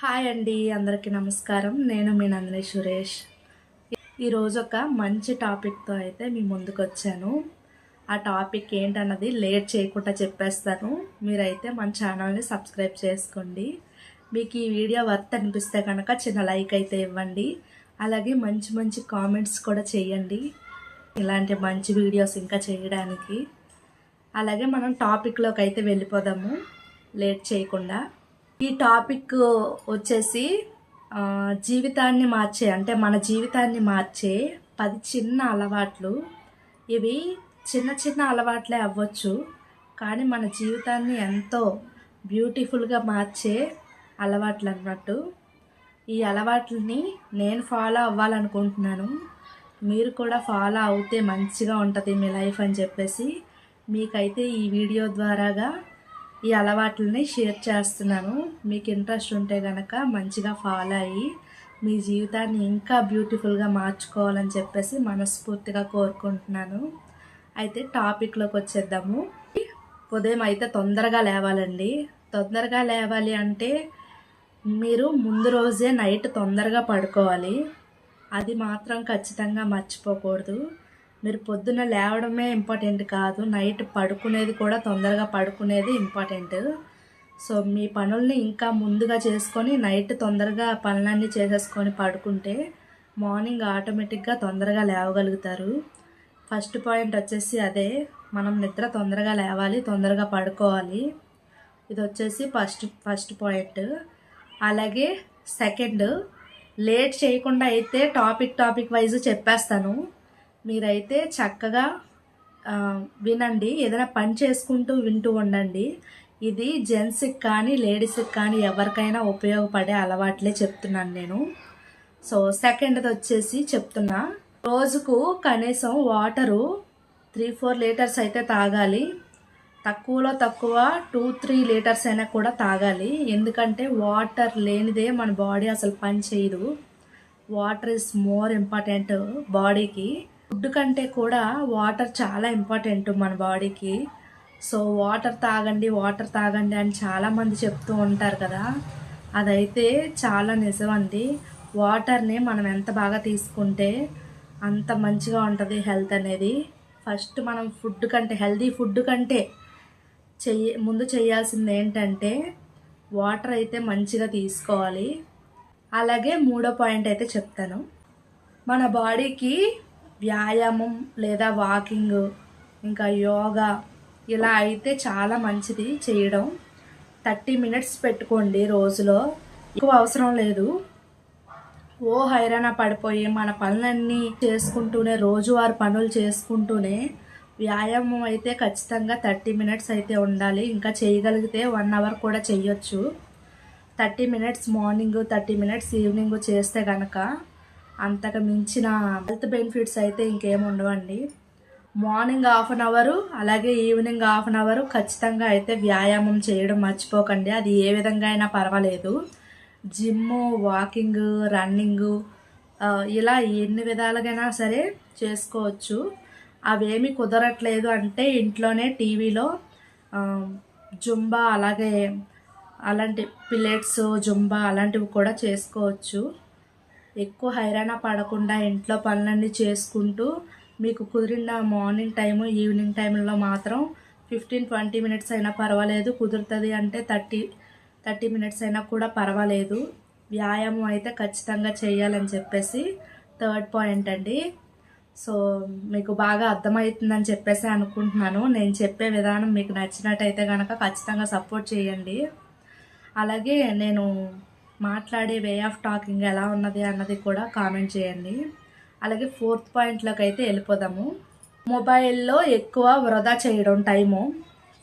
Hi అండి, అందరికీ నమస్కారం. నేను మీ నందిని సురేష్. ఈరోజు ఒక మంచి టాపిక్తో అయితే మీ ముందుకు వచ్చాను. ఆ టాపిక్ ఏంటన్నది లేట్ చేయకుండా చెప్పేస్తాను. మీరైతే మన ఛానల్ని సబ్స్క్రైబ్ చేసుకోండి. మీకు ఈ వీడియో వర్త్ అనిపిస్తే కనుక చిన్న లైక్ అయితే ఇవ్వండి. అలాగే మంచి మంచి కామెంట్స్ కూడా చేయండి, ఇలాంటి మంచి వీడియోస్ ఇంకా చేయడానికి. అలాగే మనం టాపిక్లోకి అయితే వెళ్ళిపోదాము లేట్ చేయకుండా. ఈ టాపిక్ వచ్చేసి జీవితాన్ని మార్చే, అంటే మన జీవితాన్ని మార్చే 10 చిన్న అలవాట్లు. ఇవి చిన్న చిన్న అలవాట్లే అవ్వచ్చు, కానీ మన జీవితాన్ని ఎంతో బ్యూటిఫుల్గా మార్చే అలవాట్లు అన్నట్టు. ఈ అలవాట్లని నేను ఫాలో అవ్వాలనుకుంటున్నాను. మీరు కూడా ఫాలో అవుతే మంచిగా ఉంటుంది మీ లైఫ్ అని చెప్పేసి మీకైతే ఈ వీడియో ద్వారాగా ఈ అలవాట్లని షేర్ చేస్తున్నాను. మీకు ఇంట్రెస్ట్ ఉంటే కనుక మంచిగా ఫాలో అయ్యి మీ జీవితాన్ని ఇంకా బ్యూటిఫుల్గా మార్చుకోవాలని చెప్పేసి మనస్ఫూర్తిగా కోరుకుంటున్నాను. అయితే టాపిక్లోకి వచ్చేద్దాము. ఉదయం అయితే తొందరగా లేవాలండి. తొందరగా లేవాలి అంటే మీరు ముందు రోజే నైట్ తొందరగా పడుకోవాలి. అది మాత్రం ఖచ్చితంగా మర్చిపోకూడదు. మీరు పొద్దున్న లేవడమే ఇంపార్టెంట్ కాదు, నైట్ పడుకునేది కూడా తొందరగా పడుకునేది ఇంపార్టెంట్. సో మీ పనుల్ని ఇంకా ముందుగా చేసుకొని నైట్ తొందరగా పనులన్నీ చేసేసుకొని పడుకుంటే మార్నింగ్ ఆటోమేటిక్గా తొందరగా లేవగలుగుతారు. ఫస్ట్ పాయింట్ వచ్చేసి అదే, మనం నిద్ర తొందరగా లేవాలి, తొందరగా పడుకోవాలి. ఇది వచ్చేసి ఫస్ట్ పాయింట్. అలాగే సెకండ్, లేట్ చేయకుండా అయితే టాపిక్ వైజ్ చెప్పేస్తాను. మీరైతే చక్కగా వినండి, ఏదైనా పని చేసుకుంటూ వింటూ ఉండండి. ఇది జెంట్స్కి కానీ లేడీస్కి కానీ ఎవరికైనా ఉపయోగపడే అలవాట్లే చెప్తున్నాను నేను. సో సెకండ్ది వచ్చేసి చెప్తున్నా, రోజుకు కనీసం వాటరు 3-4 లీటర్స్ అయితే తాగాలి. తక్కువలో తక్కువ 2-3 లీటర్స్ అయినా కూడా తాగాలి. ఎందుకంటే వాటర్ లేనిదే మన బాడీ అసలు పని చేయదు. వాటర్ ఇస్ మోర్ ఇంపార్టెంట్ బాడీకి. ఫుడ్ కంటే కూడా వాటర్ చాలా ఇంపార్టెంట్ మన బాడీకి. సో వాటర్ తాగండి అని చాలామంది చెప్తూ ఉంటారు కదా, అదైతే చాలా నిజం అండి. వాటర్ని మనం ఎంత బాగా తీసుకుంటే అంత మంచిగా ఉంటుంది హెల్త్ అనేది. ఫస్ట్ మనం హెల్తీ ఫుడ్ కంటే ముందు చేయాల్సింది ఏంటంటే వాటర్ అయితే మంచిగా తీసుకోవాలి. అలాగే మూడో పాయింట్ అయితే చెప్తాను. మన బాడీకి వ్యాయామం లేదా వాకింగ్, ఇంకా యోగా ఇలా అయితే చాలా మంచిది చేయడం. 30 మినిట్స్ పెట్టుకోండి రోజులో, ఎక్కువ అవసరం లేదు. హైరాణ పడిపోయి మన పనులన్నీ చేసుకుంటూనే, రోజువారి పనులు చేసుకుంటూనే వ్యాయామం అయితే ఖచ్చితంగా 30 మినిట్స్ అయితే ఉండాలి. ఇంకా చేయగలిగితే 1 అవర్ కూడా చేయొచ్చు. 30 మినిట్స్ మార్నింగ్, 30 మినిట్స్ ఈవినింగ్ చేస్తే కనుక అంతకు మించిన హెల్త్ బెనిఫిట్స్ అయితే ఇంకేం ఉండవండి. మార్నింగ్ 1/2 అవరు, అలాగే ఈవినింగ్ 1/2 అవరు ఖచ్చితంగా అయితే వ్యాయామం చేయడం మర్చిపోకండి. అది ఏ విధంగా అయినా పర్వాలేదు. జిమ్, వాకింగ్, రన్నింగ్ ఇలా ఎన్ని విధాలుగైనా సరే చేసుకోవచ్చు. అవేమి కుదరట్లేదు అంటే ఇంట్లోనే టీవీలో జుంబా, అలాంటి పిల్లెట్స్, జుంబా అలాంటివి కూడా చేసుకోవచ్చు. ఎక్కువ హైరాణ పడకుండా ఇంట్లో పనులన్నీ చేసుకుంటూ మీకు కుదిరిన మార్నింగ్ టైము, ఈవినింగ్ టైంలో మాత్రం 15-20 మినిట్స్ అయినా పర్వాలేదు. కుదురుతుంది అంటే 30 మినిట్స్ అయినా కూడా పర్వాలేదు. వ్యాయామం అయితే ఖచ్చితంగా చేయాలని చెప్పేసి థర్డ్ పాయింట్ అండి. సో మీకు బాగా అర్థమవుతుందని చెప్పేసి అనుకుంటున్నాను. నేను చెప్పే విధానం మీకు నచ్చినట్టయితే కనుక ఖచ్చితంగా సపోర్ట్ చేయండి. అలాగే నేను మాట్లాడే వే ఆఫ్ టాకింగ్ ఎలా ఉన్నది అన్నది కూడా కామెంట్ చేయండి. అలాగే ఫోర్త్ పాయింట్లోకి అయితే వెళ్ళిపోదాము. మొబైల్లో ఎక్కువ వృధా చేయడం టైము.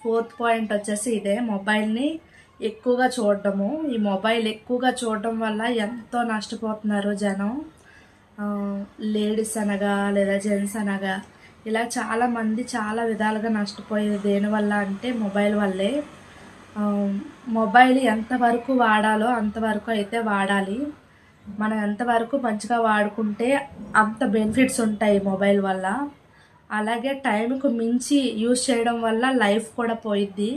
ఫోర్త్ పాయింట్ వచ్చేసి ఇదే, మొబైల్ని ఎక్కువగా చూడటము. ఈ మొబైల్ ఎక్కువగా చూడటం వల్ల ఎంతో నష్టపోతున్నారు జనం. లేడీస్ అనగా లేదా జెంట్స్ అనగా ఇలా చాలామంది చాలా విధాలుగా నష్టపోయేది దేనివల్ల అంటే మొబైల్ వల్లే. మొబైల్ ఎంతవరకు వాడాలో అంతవరకు అయితే వాడాలి. మనం ఎంతవరకు మంచిగా వాడుకుంటే అంత బెనిఫిట్స్ ఉంటాయి మొబైల్ వల్ల. అలాగే టైంకు మించి యూజ్ చేయడం వల్ల లైఫ్ కూడా పోయిద్ది,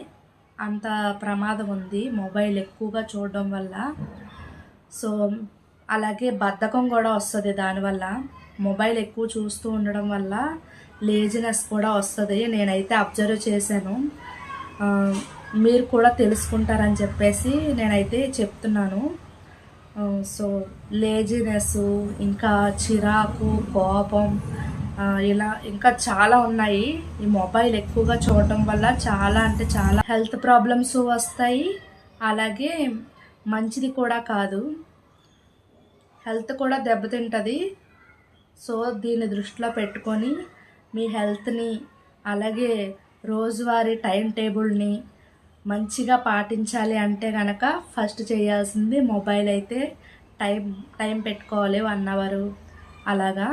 అంత ప్రమాదం ఉంది మొబైల్ ఎక్కువగా చూడడం వల్ల. సో అలాగే బద్ధకం కూడా వస్తుంది దానివల్ల. మొబైల్ ఎక్కువ చూస్తూ ఉండడం వల్ల లేజినెస్ కూడా వస్తుంది. నేనైతే అబ్జర్వ్ చేశాను. మీరు కూడా తెలుసుకుంటారని చెప్పేసి నేనైతే చెప్తున్నాను. సో లేజినెస్, ఇంకా చిరాకు, కోపం, ఇలా ఇంకా చాలా ఉన్నాయి. ఈ మొబైల్ ఎక్కువగా చూడటం వల్ల చాలా అంటే చాలా హెల్త్ ప్రాబ్లమ్స్ వస్తాయి. అలాగే మంచిది కూడా కాదు, హెల్త్ కూడా దెబ్బతింటుంది. సో దీన్ని దృష్టిలో పెట్టుకొని మీ హెల్త్ని, అలాగే రోజువారీ టైం టేబుల్ని మంచిగా పాటించాలి అంటే కనుక ఫస్ట్ చేయాల్సింది మొబైల్ అయితే టైం పెట్టుకోవాలి 1 అవర్ అలాగా.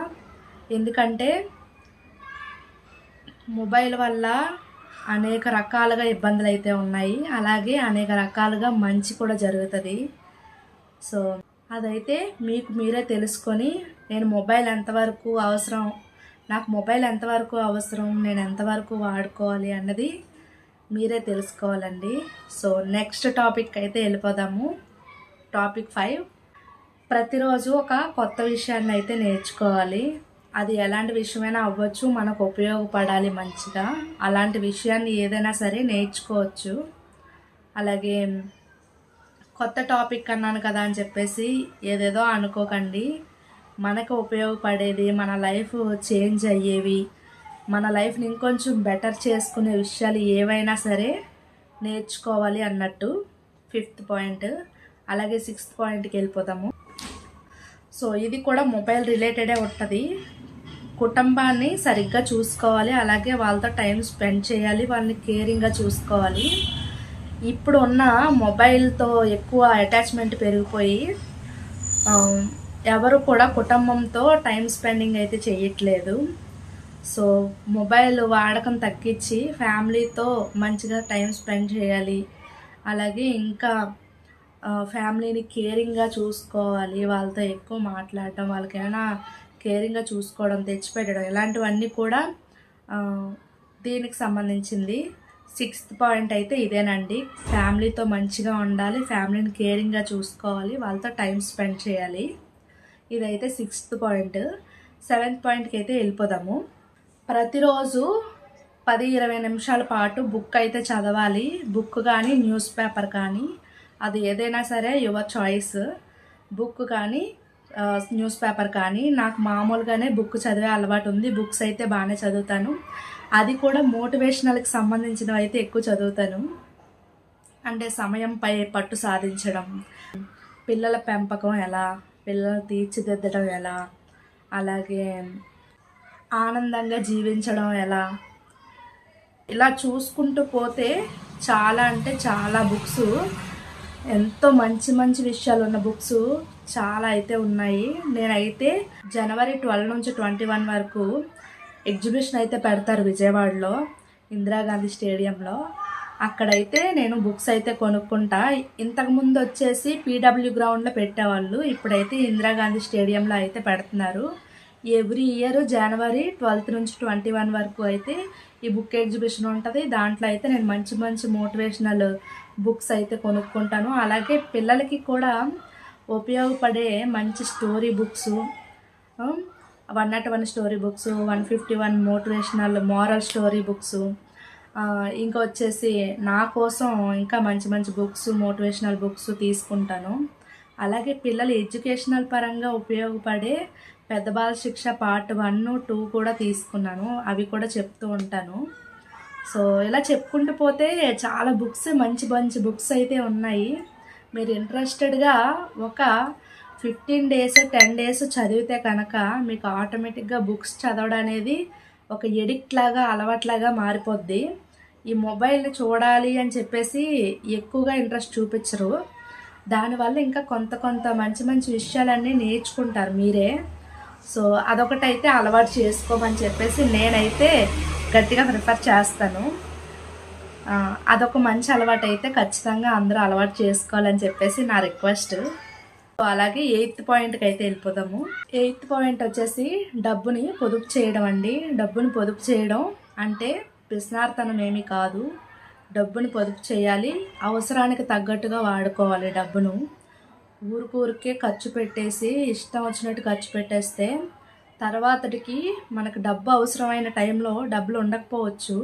ఎందుకంటే మొబైల్ వల్ల అనేక రకాలుగా ఇబ్బందులు అయితే ఉన్నాయి, అలాగే అనేక రకాలుగా మంచి కూడా జరుగుతుంది. సో అదైతే మీకు మీరే తెలుసుకొని నేను మొబైల్ ఎంతవరకు అవసరం, నాకు మొబైల్ ఎంతవరకు అవసరం, నేను ఎంతవరకు వాడుకోవాలి అన్నది మీరే తెలుసుకోవాలండి. సో నెక్స్ట్ టాపిక్ అయితే వెళ్ళిపోదాము. టాపిక్ 5, ప్రతిరోజు ఒక కొత్త విషయాన్ని అయితే నేర్చుకోవాలి. అది ఎలాంటి విషయమైనా అవ్వచ్చు, మనకు ఉపయోగపడాలి మంచిగా. అలాంటి విషయాన్ని ఏదైనా సరే నేర్చుకోవచ్చు. అలాగే కొత్త టాపిక్ అన్నాను కదా అని చెప్పేసి ఏదేదో అనుకోకండి. మనకు ఉపయోగపడేది, మన లైఫ్ చేంజ్ అయ్యేవి, మన లైఫ్ని ఇంకొంచెం బెటర్ చేసుకునే విషయాలు ఏవైనా సరే నేర్చుకోవాలి అన్నట్టు 5th పాయింట్. అలాగే 6th పాయింట్కి వెళ్ళిపోతాము. సో ఇది కూడా మొబైల్ రిలేటెడే ఉంటుంది. కుటుంబాన్ని సరిగ్గా చూసుకోవాలి, అలాగే వాళ్ళతో టైం స్పెండ్ చేయాలి, వాళ్ళని కేరింగ్గా చూసుకోవాలి. ఇప్పుడు ఉన్న మొబైల్తో ఎక్కువ అటాచ్మెంట్ పెరిగిపోయి ఎవరు కూడా కుటుంబంతో టైం స్పెండింగ్ అయితే చేయట్లేదు. సో మొబైల్ వాడకం తగ్గించి ఫ్యామిలీతో మంచిగా టైం స్పెండ్ చేయాలి. అలాగే ఇంకా ఫ్యామిలీని కేరింగ్గా చూసుకోవాలి, వాళ్ళతో ఎక్కువ మాట్లాడటం, వాళ్ళకి ఏమైనా కేరింగ్గా చూసుకోవడం, తెచ్చిపెట్టడం, ఇలాంటివన్నీ కూడా దీనికి సంబంధించింది. 6th పాయింట్ అయితే ఇదేనండి. ఫ్యామిలీతో మంచిగా ఉండాలి, ఫ్యామిలీని కేరింగ్గా చూసుకోవాలి, వాళ్ళతో టైం స్పెండ్ చేయాలి. ఇదైతే 6th పాయింట్. 7th పాయింట్కి అయితే వెళ్ళిపోదాము. ప్రతిరోజు 10-20 నిమిషాల పాటు బుక్ అయితే చదవాలి. బుక్ కానీ న్యూస్ పేపర్ కానీ, అది ఏదైనా సరే యువర్ చాయిస్. బుక్ కానీ న్యూస్ పేపర్ కానీ. నాకు మామూలుగానే బుక్ చదివే అలవాటు ఉంది. బుక్స్ అయితే బాగానే చదువుతాను. అది కూడా మోటివేషనల్కి సంబంధించినవి అయితే ఎక్కువ చదువుతాను. అంటే సమయంపై పట్టు సాధించడం, పిల్లల పెంపకం ఎలా, పిల్లలు తీర్చిదిద్దడం ఎలా, అలాగే ఆనందంగా జీవించడం ఎలా, ఇలా చూసుకుంటూ పోతే చాలా అంటే చాలా బుక్స్, ఎంతో మంచి మంచి విషయాలు ఉన్న బుక్స్ చాలా అయితే ఉన్నాయి. నేనైతే జనవరి 12 నుంచి 21 వరకు ఎగ్జిబిషన్ అయితే పెడతారు విజయవాడలో, ఇందిరాగాంధీ స్టేడియంలో. అక్కడైతే నేను బుక్స్ అయితే కొనుక్కుంటా. ఇంతకుముందు వచ్చేసి పీడబ్ల్యూ గ్రౌండ్లో పెట్టేవాళ్ళు, ఇప్పుడైతే ఇందిరాగాంధీ స్టేడియంలో అయితే పెడుతున్నారు. ఎవ్రీ ఇయర్ జనవరి 12 నుంచి 21 వరకు అయితే ఈ బుక్ ఎగ్జిబిషన్ ఉంటుంది. దాంట్లో అయితే నేను మంచి మంచి మోటివేషనల్ బుక్స్ అయితే కొనుక్కుంటాను. అలాగే పిల్లలకి కూడా ఉపయోగపడే మంచి story books, 101 story books, 151 motivational moral story books, ఇంకా వచ్చేసి నా కోసం ఇంకా మంచి మంచి బుక్స్, మోటివేషనల్ బుక్స్ తీసుకుంటాను. అలాగే పిల్లలు ఎడ్యుకేషనల్ పరంగా ఉపయోగపడే పెద్ద బాల శిక్ష పార్ట్ 1, 2 కూడా తీసుకున్నాను. అవి కూడా చెప్తూ ఉంటాను. సో ఇలా చెప్పుకుంటూ పోతే చాలా బుక్స్, మంచి మంచి బుక్స్ అయితే ఉన్నాయి. మీరు ఇంట్రెస్టెడ్గా ఒక 15 days 10 days చదివితే కనుక మీకు ఆటోమేటిక్గా బుక్స్ చదవడం అనేది ఒక ఎడిక్ట్ లాగా, అలవాట్లాగా మారిపోద్ది. ఈ మొబైల్ చూడాలి అని చెప్పేసి ఎక్కువగా ఇంట్రెస్ట్ చూపించరు. దానివల్ల ఇంకా కొంత మంచి మంచి విషయాలన్నీ నేర్చుకుంటారు మీరే. సో అదొకటైతే అలవాటు చేసుకోమని చెప్పేసి నేనైతే గట్టిగా ప్రిఫర్ చేస్తాను. అదొక మంచి అలవాటు అయితే ఖచ్చితంగా అందరూ అలవాటు చేసుకోవాలని చెప్పేసి నా రిక్వెస్ట్. అలాగే 8th పాయింట్కి అయితే వెళ్ళిపోదాము. 8th పాయింట్ వచ్చేసి డబ్బుని పొదుపు చేయడం అండి. డబ్బుని పొదుపు చేయడం అంటే పిసినారితనం ఏమీ కాదు. డబ్బుని పొదుపు చేయాలి, అవసరానికి తగ్గట్టుగా వాడుకోవాలి డబ్బును. ఊరికే ఖర్చు పెట్టేసి ఇష్టం వచ్చినట్టు ఖర్చు పెట్టేస్తే తర్వాతటికి మనకు డబ్బు అవసరమైన టైంలో డబ్బులు ఉండకపోవచ్చు.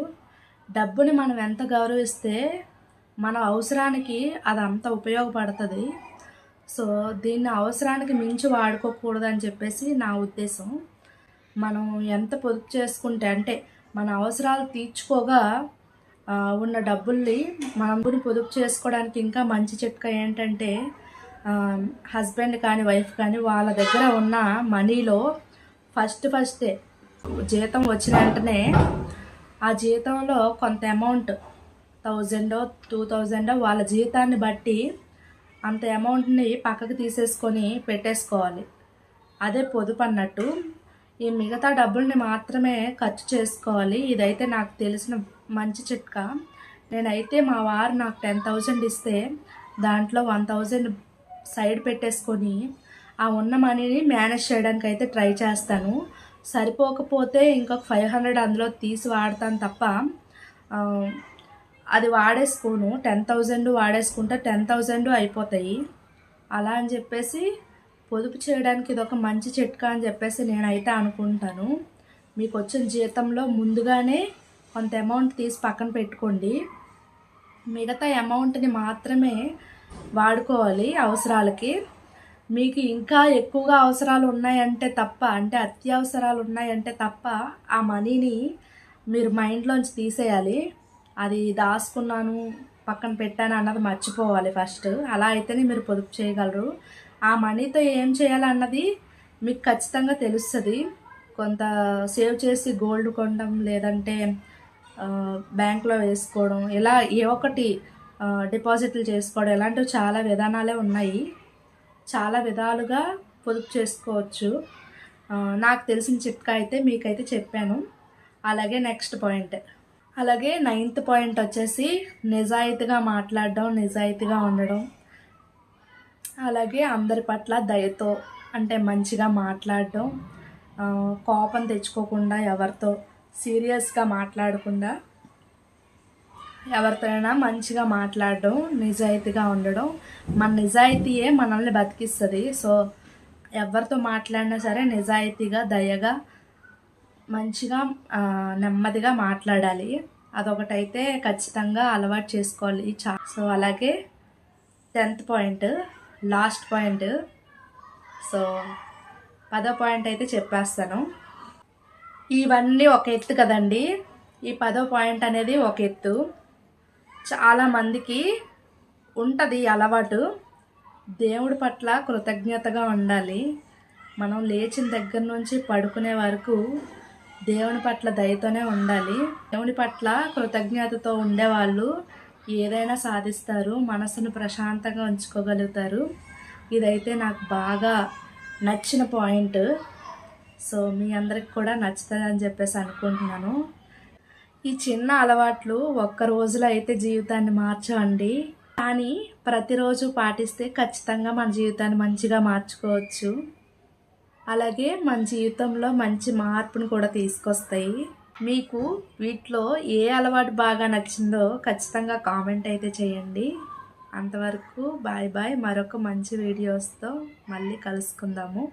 డబ్బుని మనం ఎంత గౌరవిస్తే మన అవసరానికి అది అంత ఉపయోగపడుతుంది. సో దీన్ని అవసరానికి మించి వాడుకోకూడదని చెప్పేసి నా ఉద్దేశం. మనం ఎంత పొదుపు చేసుకుంటే అంటే మన అవసరాలు తీర్చుకోగా ఉన్న డబ్బుల్ని మనం పొదుపు చేసుకోవడానికి ఇంకా మంచి చిట్కా ఏంటంటే హస్బెండ్ కానీ వైఫ్ కానీ వాళ్ళ దగ్గర ఉన్న మనీలో ఫస్టే జీతం వచ్చిన వెంటనే ఆ జీతంలో కొంత అమౌంట్ 1000 2000 వాళ్ళ జీతాన్ని బట్టి అంత అమౌంట్ని పక్కకు తీసేసుకొని పెట్టేసుకోవాలి. అదే పొదుపు అన్నట్టు. ఈ మిగతా డబ్బుల్ని మాత్రమే ఖర్చు చేసుకోవాలి. ఇదైతే నాకు తెలిసిన మంచి చిట్కా. నేనైతే మా వారు నాకు 10,000 ఇస్తే దాంట్లో 1,000 సైడ్ పెట్టేసుకొని ఆ ఉన్న మనీని మేనేజ్ చేయడానికి అయితే ట్రై చేస్తాను. సరిపోకపోతే ఇంకొక 500 అందులో తీసి వాడతాను తప్ప అది వాడేసుకోను. 10,000 వాడేసుకుంటే 10,000 అయిపోతాయి. అలా అని చెప్పేసి పొదుపు చేయడానికి ఇదొక మంచి చిట్కా అని చెప్పేసి నేనైతే అనుకుంటాను. మీకు వచ్చిన జీతంలో ముందుగానే కొంత అమౌంట్ తీసి పక్కన పెట్టుకోండి. మిగతా అమౌంట్ని మాత్రమే వాడుకోవాలి అవసరాలకి. మీకు ఇంకా ఎక్కువగా అవసరాలు ఉన్నాయంటే తప్ప, అంటే అత్యవసరాలు ఉన్నాయంటే తప్ప ఆ మనీని మీరు మైండ్లోంచి తీసేయాలి. అది దాచుకున్నాను పక్కన పెట్టాను అన్నది మర్చిపోవాలి ఫస్ట్. అలా అయితేనే మీరు పొదుపు చేయగలరు. ఆ మనీతో ఏం చేయాలన్నది మీకు ఖచ్చితంగా తెలుస్తుంది. కొంత సేవ్ చేసి గోల్డ్ కొనడం, లేదంటే బ్యాంక్లో వేసుకోవడం, ఇలా ఏ ఒకటి డిపాజిట్లు చేసుకోవడం, ఇలాంటివి చాలా విధానాలే ఉన్నాయి. చాలా విధాలుగా పొదుపు చేసుకోవచ్చు. నాకు తెలిసిన చిట్కా అయితే మీకైతే చెప్పాను. అలాగే నెక్స్ట్ పాయింట్, అలాగే 9th పాయింట్ వచ్చేసి నిజాయితీగా మాట్లాడడం, నిజాయితీగా ఉండడం. అలాగే అందరి పట్ల దయతో అంటే మంచిగా మాట్లాడడం, కోపం తెచ్చుకోకుండా, ఎవరితో సీరియస్గా మాట్లాడకుండా ఎవరితోనైనా మంచిగా మాట్లాడడం, నిజాయితీగా ఉండడం. మన నిజాయితీయే మనల్ని బతికిస్తుంది. సో ఎవరితో మాట్లాడినా సరే నిజాయితీగా, దయగా, మంచిగా, నెమ్మదిగా మాట్లాడాలి. అదొకటైతే ఖచ్చితంగా అలవాటు చేసుకోవాలి. సో అలాగే 10th point, last point. So 10వ పాయింట్ అయితే చెప్పేస్తాను. ఇవన్నీ ఒక ఎత్తు కదండి. ఈ 10వ పాయింట్ అనేది ఒక ఎత్తు. చాలామందికి ఉంటుంది అలవాటు. దేవుడి పట్ల కృతజ్ఞతగా ఉండాలి. మనం లేచిన దగ్గర నుంచి పడుకునే వరకు దేవుని పట్ల దయతోనే ఉండాలి. దేవుని పట్ల కృతజ్ఞతతో ఉండేవాళ్ళు ఏదైనా సాధిస్తారు, మనసును ప్రశాంతంగా ఉంచుకోగలుగుతారు. ఇదైతే నాకు బాగా నచ్చిన పాయింట్. సో మీ అందరికి కూడా నచ్చుతుందని చెప్పేసి అనుకుంటున్నాను. ఈ చిన్న అలవాట్లు ఒక్క రోజులో అయితే జీవితాన్ని మార్చవండి, కానీ ప్రతిరోజు పాటిస్తే ఖచ్చితంగా మన జీవితాన్ని మంచిగా మార్చుకోవచ్చు. అలాగే మన జీవితంలో మంచి మార్పును కూడా తీసుకొస్తాయి. మీకు వీటిలో ఏ అలవాటు బాగా నచ్చిందో ఖచ్చితంగా కామెంట్ అయితే చేయండి. అంతవరకు బాయ్ బాయ్. మరొక మంచి వీడియోస్తో మళ్ళీ కలుసుకుందాము.